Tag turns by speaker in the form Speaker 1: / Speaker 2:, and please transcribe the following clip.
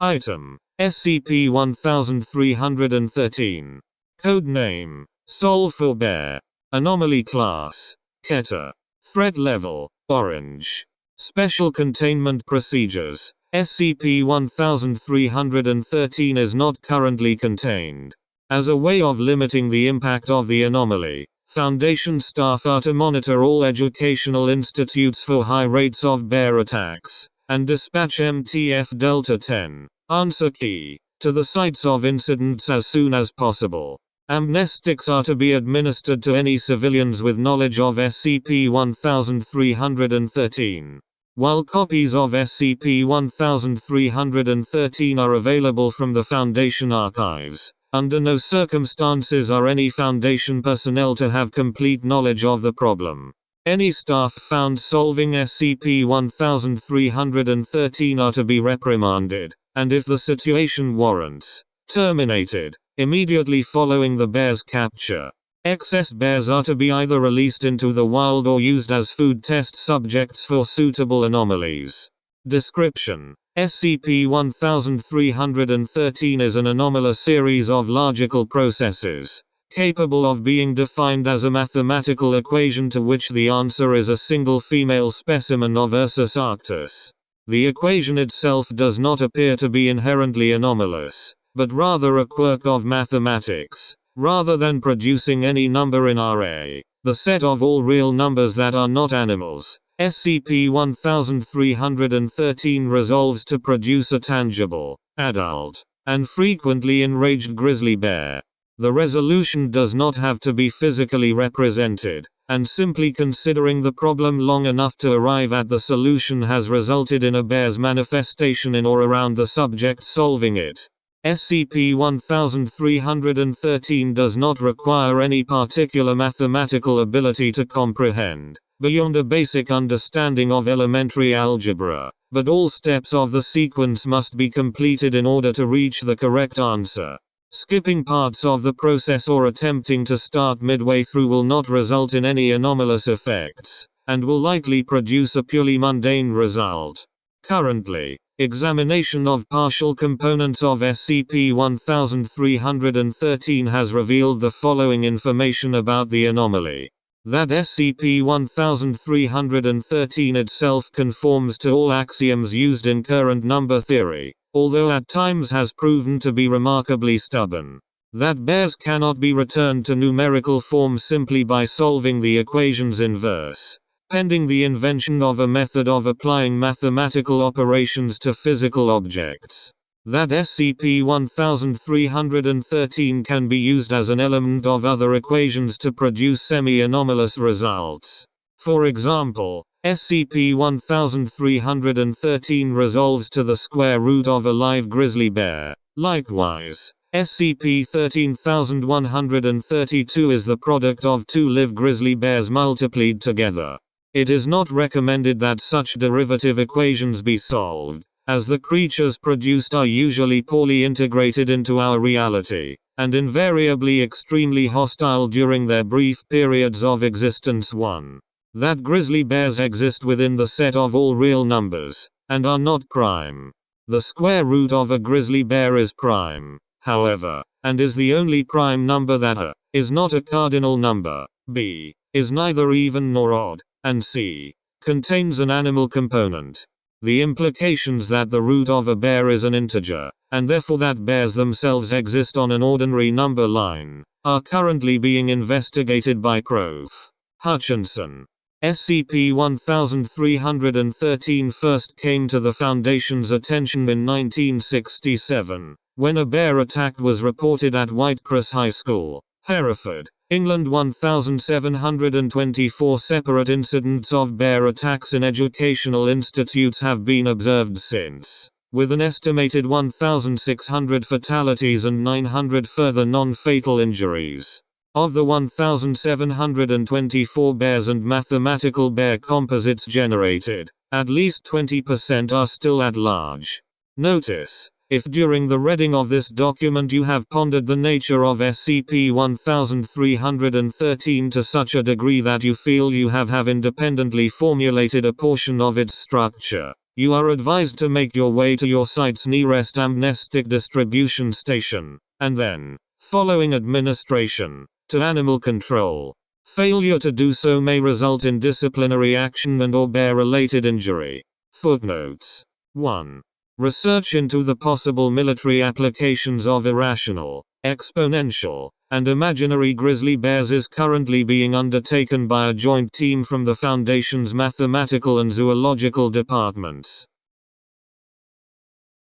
Speaker 1: Item: SCP-1313. Codename: Sol4Bear. Anomaly Class: Keter. Threat Level: Orange. Special Containment Procedures: SCP-1313 is not currently contained. As a way of limiting the impact of the anomaly, Foundation staff are to monitor all educational institutes for high rates of bear attacks, and dispatch MTF Delta 10, answer key, to the sites of incidents as soon as possible. Amnestics are to be administered to any civilians with knowledge of SCP-1313. While copies of SCP-1313 are available from the Foundation archives, under no circumstances are any Foundation personnel to have complete knowledge of the problem. Any staff found solving SCP-1313 are to be reprimanded, and if the situation warrants, terminated, immediately following the bear's capture. Excess bears are to be either released into the wild or used as food test subjects for suitable anomalies. Description: SCP-1313 is an anomalous series of logical processes, capable of being defined as a mathematical equation to which the answer is a single female specimen of Ursus arctos. The equation itself does not appear to be inherently anomalous, but rather a quirk of mathematics. Rather than producing any number in RA, the set of all real numbers that are not animals, SCP-1313 resolves to produce a tangible, adult, and frequently enraged grizzly bear. The resolution does not have to be physically represented, and simply considering the problem long enough to arrive at the solution has resulted in a bear's manifestation in or around the subject solving it. SCP-1313 does not require any particular mathematical ability to comprehend, beyond a basic understanding of elementary algebra, but all steps of the sequence must be completed in order to reach the correct answer. Skipping parts of the process or attempting to start midway through will not result in any anomalous effects, and will likely produce a purely mundane result. Currently, examination of partial components of SCP-1313 has revealed the following information about the anomaly. That SCP-1313 itself conforms to all axioms used in current number theory, although at times has proven to be remarkably stubborn. That bears cannot be returned to numerical form simply by solving the equations in verse, pending the invention of a method of applying mathematical operations to physical objects. That SCP-1313 can be used as an element of other equations to produce semi-anomalous results. For example, SCP-1313 resolves to the square root of a live grizzly bear. Likewise, SCP-13132 is the product of two live grizzly bears multiplied together. It is not recommended that such derivative equations be solved, as the creatures produced are usually poorly integrated into our reality, and invariably extremely hostile during their brief periods of existence. 1. That grizzly bears exist within the set of all real numbers, and are not prime. The square root of a grizzly bear is prime, however, and is the only prime number that A is not a cardinal number, B is neither even nor odd, and C contains an animal component. The implications that the root of a bear is an integer, and therefore that bears themselves exist on an ordinary number line, are currently being investigated by Prof. Hutchinson. SCP-1313 first came to the Foundation's attention in 1967, when a bear attack was reported at Whitecross High School, Hereford, England. 1724 separate incidents of bear attacks in educational institutes have been observed since, with an estimated 1,600 fatalities and 900 further non-fatal injuries. Of the 1,724 bears and mathematical bear composites generated, at least 20% are still at large. Notice: if during the reading of this document you have pondered the nature of SCP-1313 to such a degree that you feel you have independently formulated a portion of its structure, You are advised to make your way to your site's nearest amnestic distribution station, and then, following administration, to animal control. Failure to do so may result in disciplinary action and/or bear-related injury. Footnotes. 1. Research into the possible military applications of irrational, exponential, and imaginary grizzly bears is currently being undertaken by a joint team from the Foundation's mathematical and zoological departments.